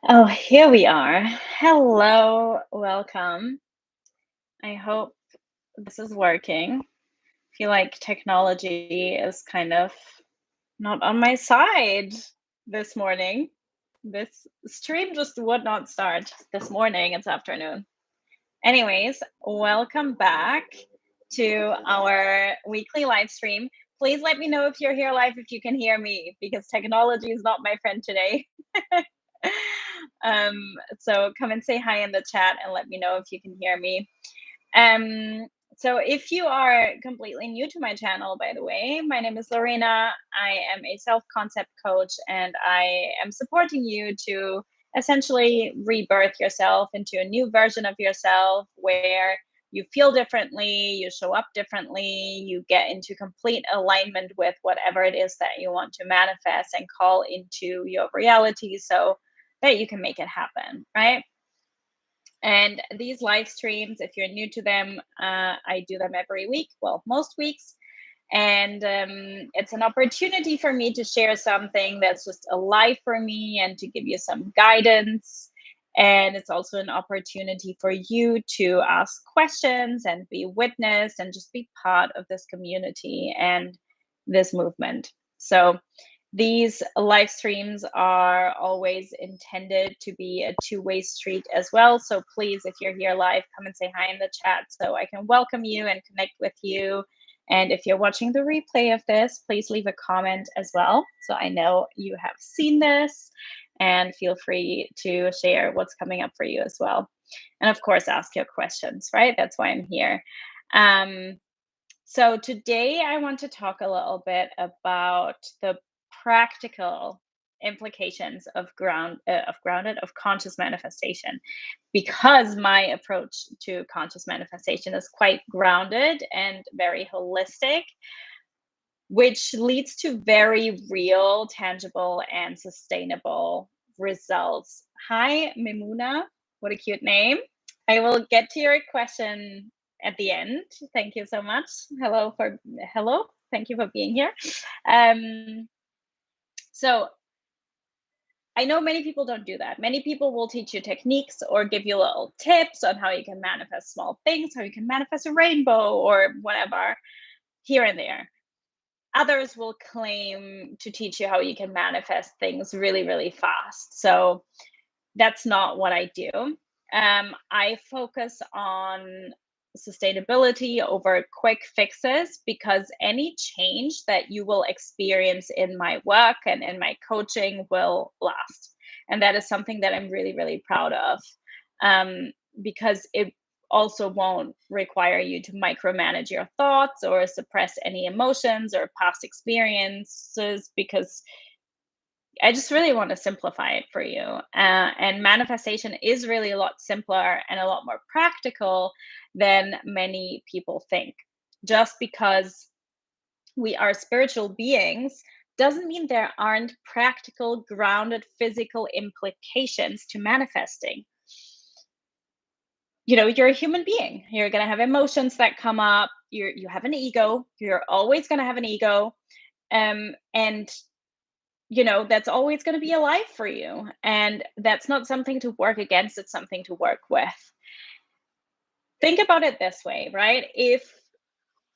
Oh, here we are. Hello, welcome. I hope this is working. Feel like technology is kind of not on my side this morning. This stream just would not start this morning. It's afternoon. Anyways, welcome back to our weekly live stream. Please let me know if you're here live, if you can hear me, because technology is not my friend today. um, so come and say hi in the chat and let me know if you can hear me. Um, so if you are completely new to my channel, by the way, my name is Lorena. I am a self-concept coach and I am supporting you to essentially rebirth yourself into a new version of yourself where you feel differently, you show up differently, you get into complete alignment with whatever it is that you want to manifest and call into your reality so that you can make it happen, right? And these live streams, if you're new to them, I do them every week, well, most weeks. And it's an opportunity for me to share something that's just alive for me and to give you some guidance. And it's also an opportunity for you to ask questions and be witness and just be part of this community and this movement. So, these live streams are always intended to be a two-way street as well. So please, if you're here live, come and say hi in the chat so I can welcome you and connect with you. And if you're watching the replay of this, please leave a comment as well so I know you have seen this. And feel free to share what's coming up for you as well. And of course, ask your questions, right? That's why I'm here. Um, so today I want to talk a little bit about the practical implications of conscious manifestation, because my approach to conscious manifestation is quite grounded and very holistic, which leads to very real, tangible, and sustainable results. Hi, Mimuna. What a cute name. I will get to your question at the end. Thank you so much. Hello. Thank you for being here. Um, so I know many people don't do that. Many people will teach you techniques or give you little tips on how you can manifest small things, how you can manifest a rainbow or whatever here and there. Others will claim to teach you how you can manifest things really, really fast. So that's not what I do. I focus on sustainability over quick fixes because any change that you will experience in my work and in my coaching will last. And that is something that I'm really, really proud of, um, because it also won't require you to micromanage your thoughts or suppress any emotions or past experiences, because I just really want to simplify it for you. And manifestation is really a lot simpler and a lot more practical than many people think. Just because we are spiritual beings doesn't mean there aren't practical, grounded, physical implications to manifesting. You're a human being. You're going to have emotions that come up. You have an ego. You're always going to have an ego. And that's always going to be alive for you. And that's not something to work against, it's something to work with. Think about it this way, right? If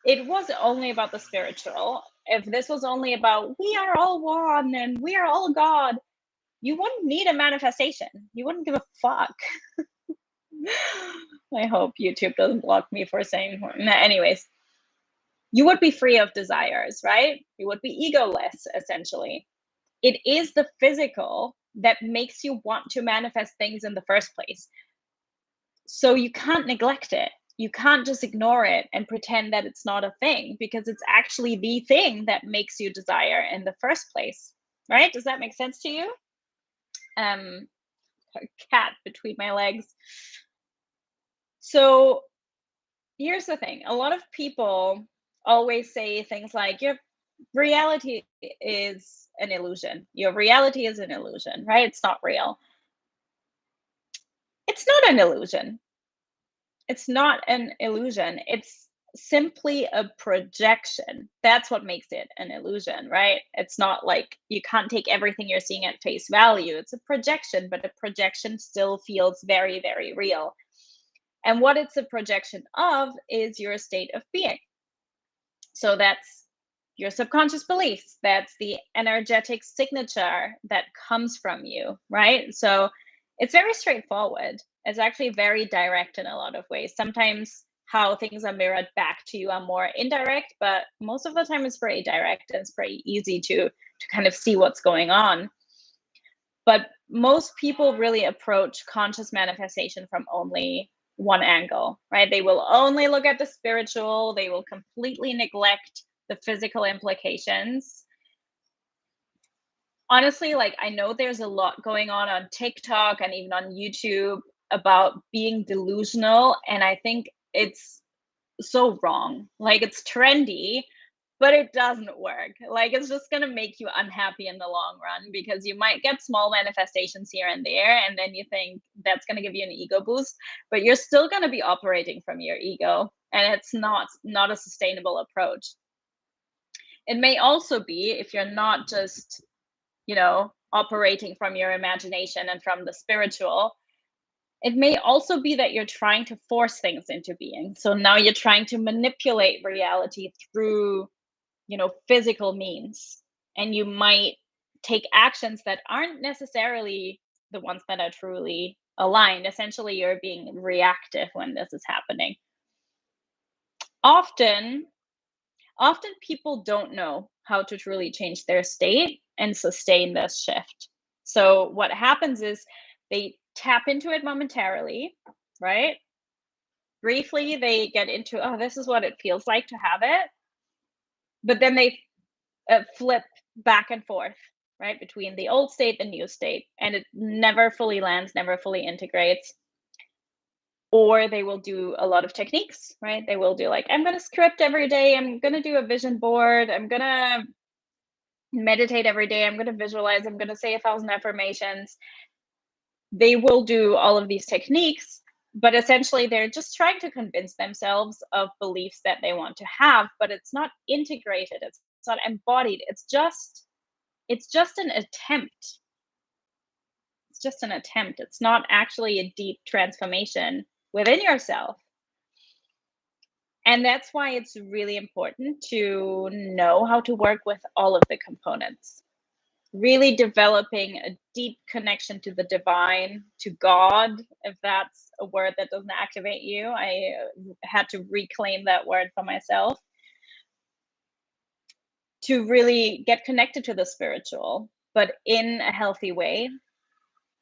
it was only about the spiritual, if this was only about we are all one and we are all God, you wouldn't need a manifestation. You wouldn't give a fuck. I hope YouTube doesn't block me for saying, anyways, you would be free of desires, right? You would be egoless, essentially. It is the physical that makes you want to manifest things in the first place. So you can't neglect it. You can't just ignore it and pretend that it's not a thing, because it's actually the thing that makes you desire in the first place. Right? Does that make sense to you? A cat between my legs. So here's the thing. A lot of people always say things like your reality is an illusion. Your reality is an illusion, right? It's not real. It's not an illusion. It's not an illusion. It's simply a projection. That's what makes it an illusion, right? It's not like you can't take everything you're seeing at face value. It's a projection, but a projection still feels very, very real. And what it's a projection of is your state of being. So that's your subconscious beliefs. That's the energetic signature that comes from you, right? So it's very straightforward. It's actually very direct in a lot of ways. Sometimes how things are mirrored back to you are more indirect, but most of the time it's pretty direct and it's pretty easy to kind of see what's going on. But most people really approach conscious manifestation from only one angle, right? They will only look at the spiritual, they will completely neglect the physical implications. Honestly, like I know there's a lot going on TikTok and even on YouTube about being delusional, and I think it's so wrong. Like it's trendy, but it doesn't work. Like it's just going to make you unhappy in the long run because you might get small manifestations here and there and then you think that's going to give you an ego boost, but you're still going to be operating from your ego and it's not a sustainable approach. It may also be if you're not just, operating from your imagination and from the spiritual, it may also be that you're trying to force things into being. So now you're trying to manipulate reality through, physical means. And you might take actions that aren't necessarily the ones that are truly aligned. Essentially, you're being reactive when this is happening. Often, often people don't know how to truly change their state and sustain this shift. So what happens is they tap into it momentarily, right? Briefly, they get into, oh, this is what it feels like to have it. But then they flip back and forth, right, between the old state, the new state, and it never fully lands, never fully integrates. Or they will do a lot of techniques, right? They will do like, I'm going to script every day, I'm going to do a vision board, I'm going to meditate every day, I'm going to visualize, I'm going to say 1,000 affirmations. They will do all of these techniques, but essentially they're just trying to convince themselves of beliefs that they want to have, but it's not integrated, it's not embodied, it's just an attempt. It's just an attempt. It's not actually a deep transformation within yourself. And that's why it's really important to know how to work with all of the components. Really developing a deep connection to the divine, to God, if that's a word that doesn't activate you. I had to reclaim that word for myself. To really get connected to the spiritual, but in a healthy way,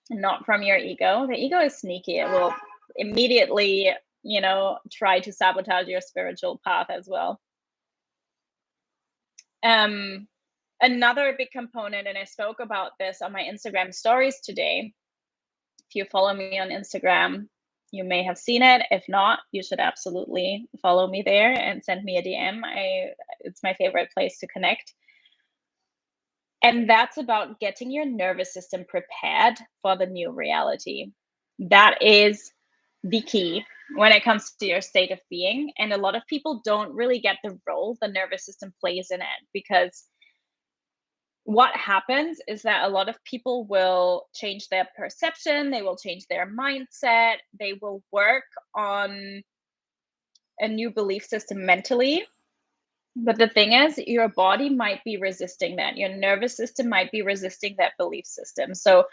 not from your ego. The ego is sneaky. It will immediately, try to sabotage your spiritual path as well. Um, Another big component, and I spoke about this on my Instagram stories today. If you follow me on Instagram, you may have seen it. If not, you should absolutely follow me there and send me a DM. It's my favorite place to connect. And that's about getting your nervous system prepared for the new reality. That is the key when it comes to your state of being. And a lot of people don't really get the role the nervous system plays in it, because what happens is that a lot of people will change their perception, they will change their mindset, they will work on a new belief system mentally. But the thing is, your body might be resisting that. Your nervous system might be resisting that belief system. So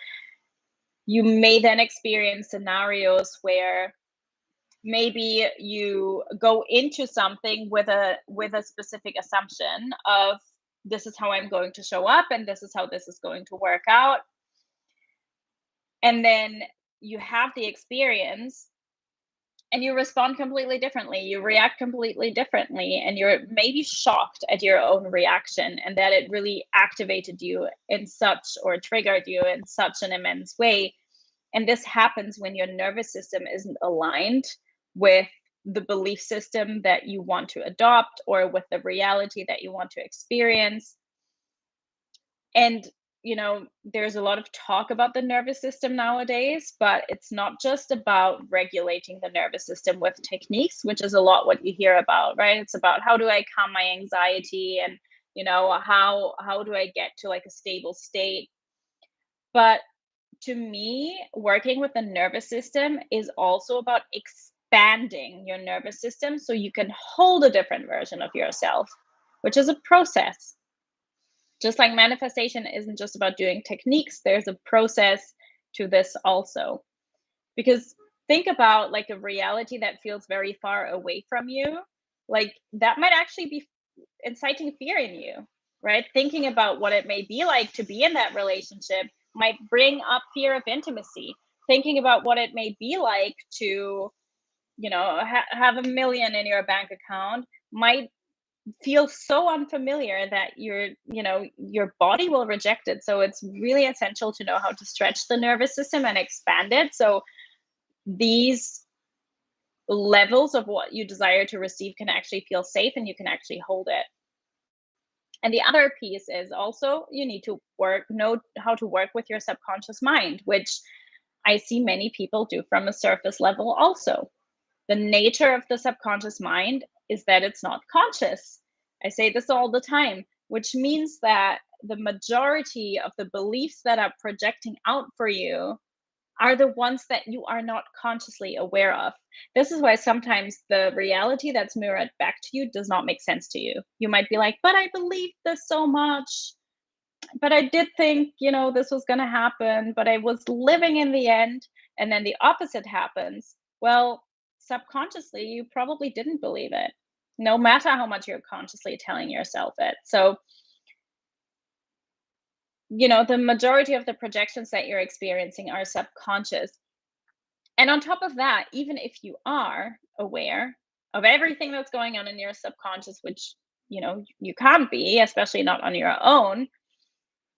you may then experience scenarios where maybe you go into something with a specific assumption of, this is how I'm going to show up and this is how this is going to work out. And then you have the experience and you respond completely differently, you react completely differently, and you're maybe shocked at your own reaction and that it really activated you in such, or triggered you in such an immense way. And this happens when your nervous system isn't aligned with the belief system that you want to adopt or with the reality that you want to experience. And there's a lot of talk about the nervous system nowadays, but it's not just about regulating the nervous system with techniques, which is a lot what you hear about, right? It's about how do I calm my anxiety, and how do I get to like a stable state. But to me, working with the nervous system is also about expanding your nervous system so you can hold a different version of yourself, which is a process. Just like manifestation isn't just about doing techniques, there's a process to this also. Because think about like a reality that feels very far away from you, like that might actually be inciting fear in you, right? Thinking about what it may be like to be in that relationship might bring up fear of intimacy. Thinking about what it may be like to, have a million in your bank account might feel so unfamiliar that your body will reject it. So it's really essential to know how to stretch the nervous system and expand it. So these levels of what you desire to receive can actually feel safe and you can actually hold it. And the other piece is also you need to know how to work with your subconscious mind, which I see many people do from a surface level also. The nature of the subconscious mind is that it's not conscious. I say this all the time, which means that the majority of the beliefs that are projecting out for you are the ones that you are not consciously aware of. This is why sometimes the reality that's mirrored back to you does not make sense to you. You might be like, but I believed this so much. But I did think, this was going to happen, but I was living in the end. And then the opposite happens. Well, subconsciously, you probably didn't believe it, no matter how much you're consciously telling yourself it. So, the majority of the projections that you're experiencing are subconscious. And on top of that, even if you are aware of everything that's going on in your subconscious, which, you can't be, especially not on your own,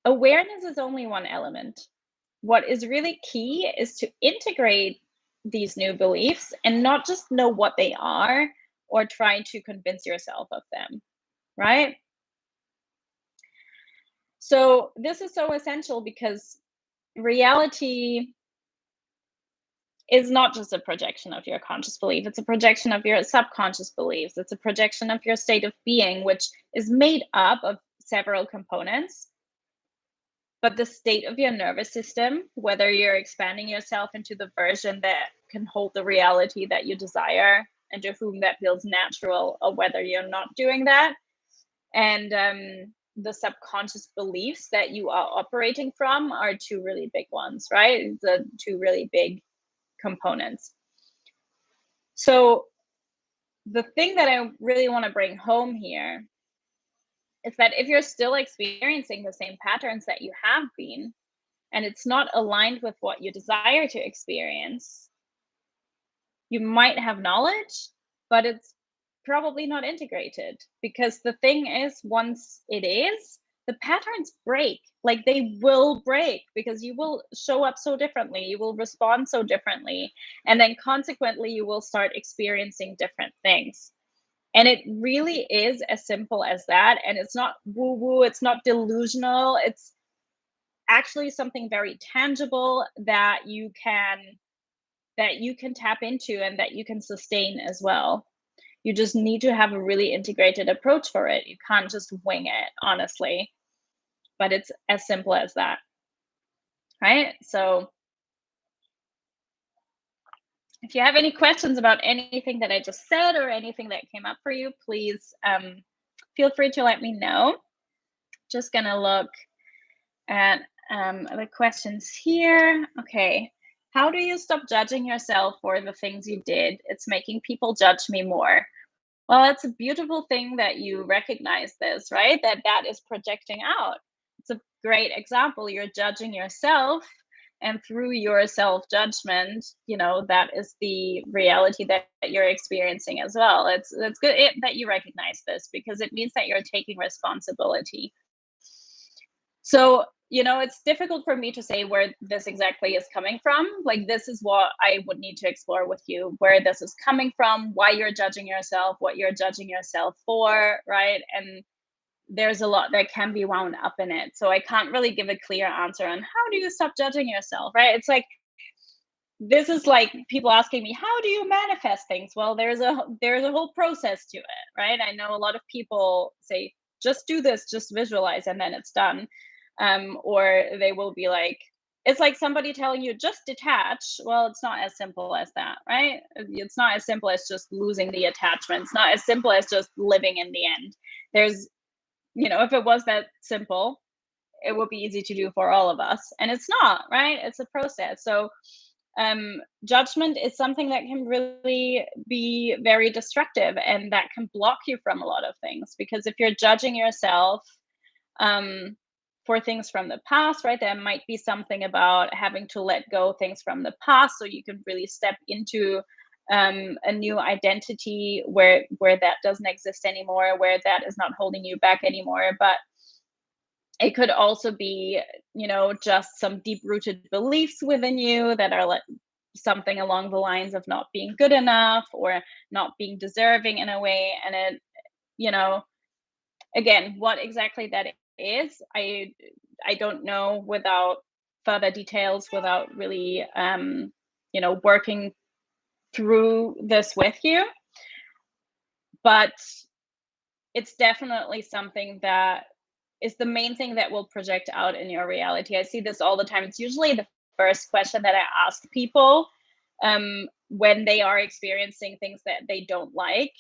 awareness is only one element. What is really key is to integrate these new beliefs and not just know what they are or try to convince yourself of them, right? So, this is so essential because reality is not just a projection of your conscious belief, it's a projection of your subconscious beliefs. It's a projection of your state of being, which is made up of several components. But the state of your nervous system, whether you're expanding yourself into the version that can hold the reality that you desire and to whom that feels natural, or whether you're not doing that, and the subconscious beliefs that you are operating from are two really big ones, right? The two really big components. So the thing that I really want to bring home here is that if you're still experiencing the same patterns that you have been, and it's not aligned with what you desire to experience, you might have knowledge, but it's probably not integrated. Because the thing is, once it is, the patterns break. Like they will break because you will show up so differently, you will respond so differently, and then consequently, you will start experiencing different things. And it really is as simple as that. And it's not woo woo, it's not delusional. It's actually something very tangible that you can tap into and that you can sustain as well. You just need to have a really integrated approach for it. You can't just wing it, honestly. But it's as simple as that. Right? So if you have any questions about anything that I just said or anything that came up for you, please feel free to let me know. Just gonna look at the questions here. Okay. How do you stop judging yourself for the things you did? It's making people judge me more. Well, it's a beautiful thing that you recognize this, right? That is projecting out. It's a great example. You're judging yourself, and through your self-judgment, that is the reality that you're experiencing as well. It's good that you recognize this because it means that you're taking responsibility. So, it's difficult for me to say where this exactly is coming from. Like, this is what I would need to explore with you, where this is coming from, why you're judging yourself, what you're judging yourself for, right? And there's a lot that can be wound up in it. So I can't really give a clear answer on how do you stop judging yourself, right? It's like this is like people asking me, how do you manifest things? Well, there's a whole process to it, right? I know a lot of people say just do this, just visualize, and then it's done. Or they will be like, it's like somebody telling you just detach. Well, it's not as simple as that, right? It's not as simple as just losing the attachment. It's not as simple as just living in the end. There's, if it was that simple, it would be easy to do for all of us, and it's not, right? It's a process. So judgment is something that can really be very destructive, and that can block you from a lot of things, because if you're judging yourself um, for things from the past, right, there might be something about having to let go things from the past so you can really step into a new identity where that doesn't exist anymore, where that is not holding you back anymore. But it could also be, just some deep rooted beliefs within you that are like something along the lines of not being good enough or not being deserving in a way. And you know, again, what exactly that is, I don't know without further details, without really, working through this with you. But it's definitely something that is the main thing that will project out in your reality. I see this all the time. It's usually the first question that I ask people when they are experiencing things that they don't like,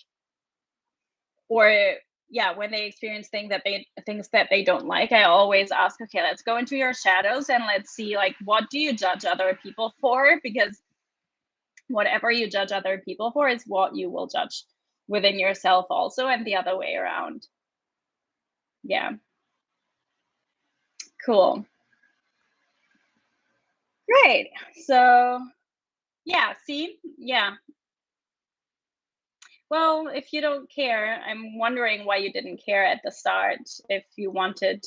or yeah, when they experience things that they don't like. I always ask, okay, let's go into your shadows and let's see, like, what do you judge other people for? Because whatever you judge other people for is what you will judge within yourself also, and the other way around. Yeah. Cool. Great. So, yeah, see? Yeah. Well, if you don't care, I'm wondering why you didn't care at the start, if you wanted,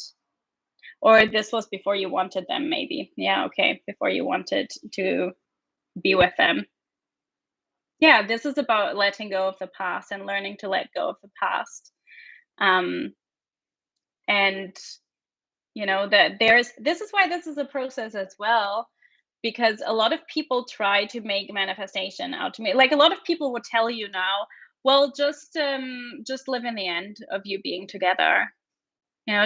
or this was before you wanted them, maybe. Yeah, okay. Before you wanted to be with them. Yeah, this is about letting go of the past and learning to let go of the past. Um, and that this is why this is a process as well, because a lot of people try to make manifestation out to me, like a lot of people would tell you now, well, just live in the end of you being together,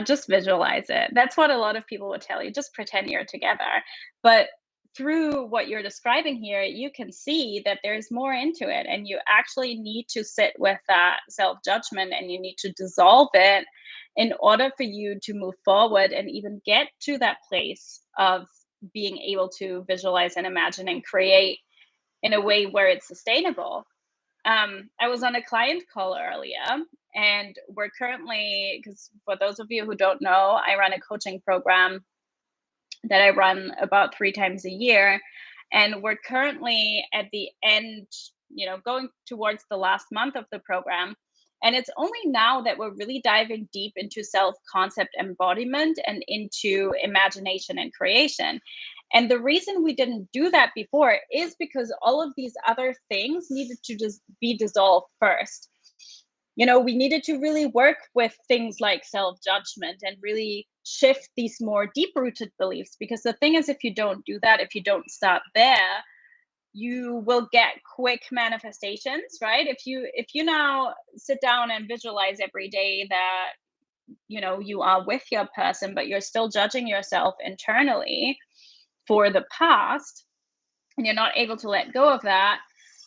just visualize it. That's what a lot of people would tell you, just pretend you're together. But through what you're describing here, you can see that there's more into it, and you actually need to sit with that self judgment, and you need to dissolve it in order for you to move forward and even get to that place of being able to visualize and imagine and create in a way where it's sustainable. I was on a client call earlier, and we're currently, because for those of you who don't know, I run a coaching program that I run about 3 times a year. And we're currently at the end, going towards the last month of the program. And it's only now that we're really diving deep into self concept embodiment and into imagination and creation. And the reason we didn't do that before is because all of these other things needed to just be dissolved first. We needed to really work with things like self judgment and really shift these more deep rooted beliefs. Because the thing is, if you don't do that, if you don't start there, you will get quick manifestations, right? If you now sit down and visualize every day that you are with your person, but you're still judging yourself internally for the past, and you're not able to let go of that,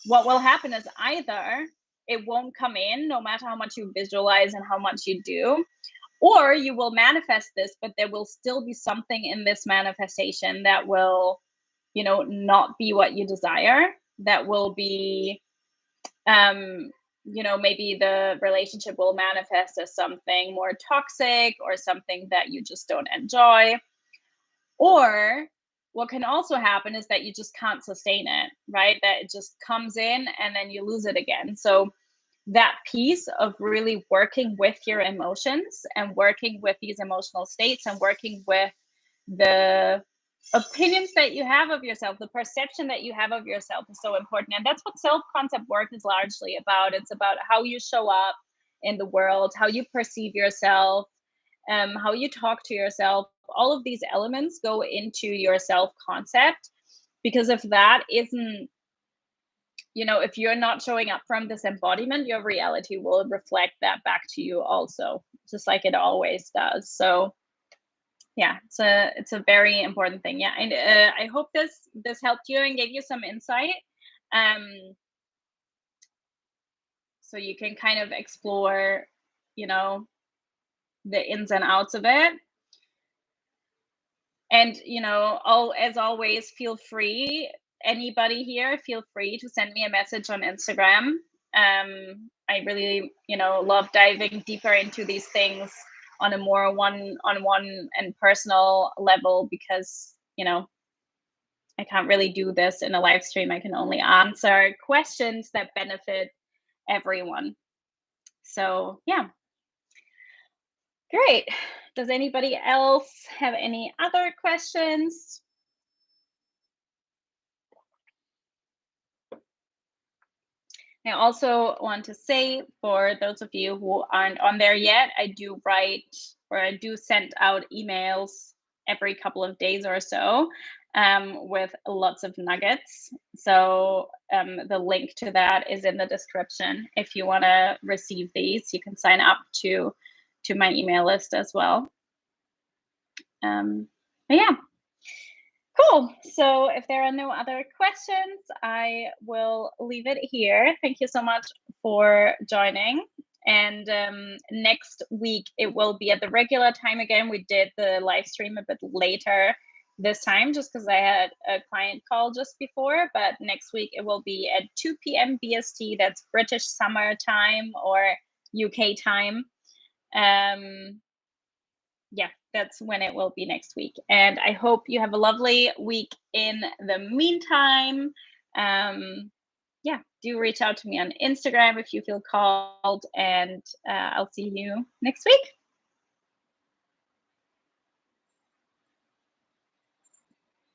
what will happen is either it won't come in no matter how much you visualize and how much you do, or you will manifest this, but there will still be something in this manifestation that will, not be what you desire. That will be, maybe the relationship will manifest as something more toxic or something that you just don't enjoy. Or what can also happen is that you just can't sustain it, right? That it just comes in and then you lose it again. So that piece of really working with your emotions and working with these emotional states and working with the opinions that you have of yourself, the perception that you have of yourself is so important. And that's what self concept work is largely about. It's about how you show up in the world, how you perceive yourself, how you talk to yourself, all of these elements go into your self concept. Because if that isn't, if you're not showing up from this embodiment, your reality will reflect that back to you also, just like it always does. So yeah, it's a very important thing. Yeah, and I hope this helped you and gave you some insight, um so you can kind of explore, you know the ins and outs of it. And, all as always, feel free, anybody here, feel free to send me a message on Instagram. I really, love diving deeper into these things on a more one-on-one and personal level, because, I can't really do this in a live stream. I can only answer questions that benefit everyone. So, yeah, great. Does anybody else have any other questions? I also want to say, for those of you who aren't on there yet, I do write, or I do send out emails every couple of days or so, with lots of nuggets. So the link to that is in the description. If you want to receive these, you can sign up to my email list as well. But yeah. Cool. So if there are no other questions, I will leave it here. Thank you so much for joining. And next week, it will be at the regular time again. We did the live stream a bit later this time, just because I had a client call just before. But next week, it will be at 2 p.m. BST. That's British summer time, or UK time. Yeah, that's when it will be next week. And I hope you have a lovely week in the meantime. Yeah, do reach out to me on Instagram if you feel called, and I'll see you next week.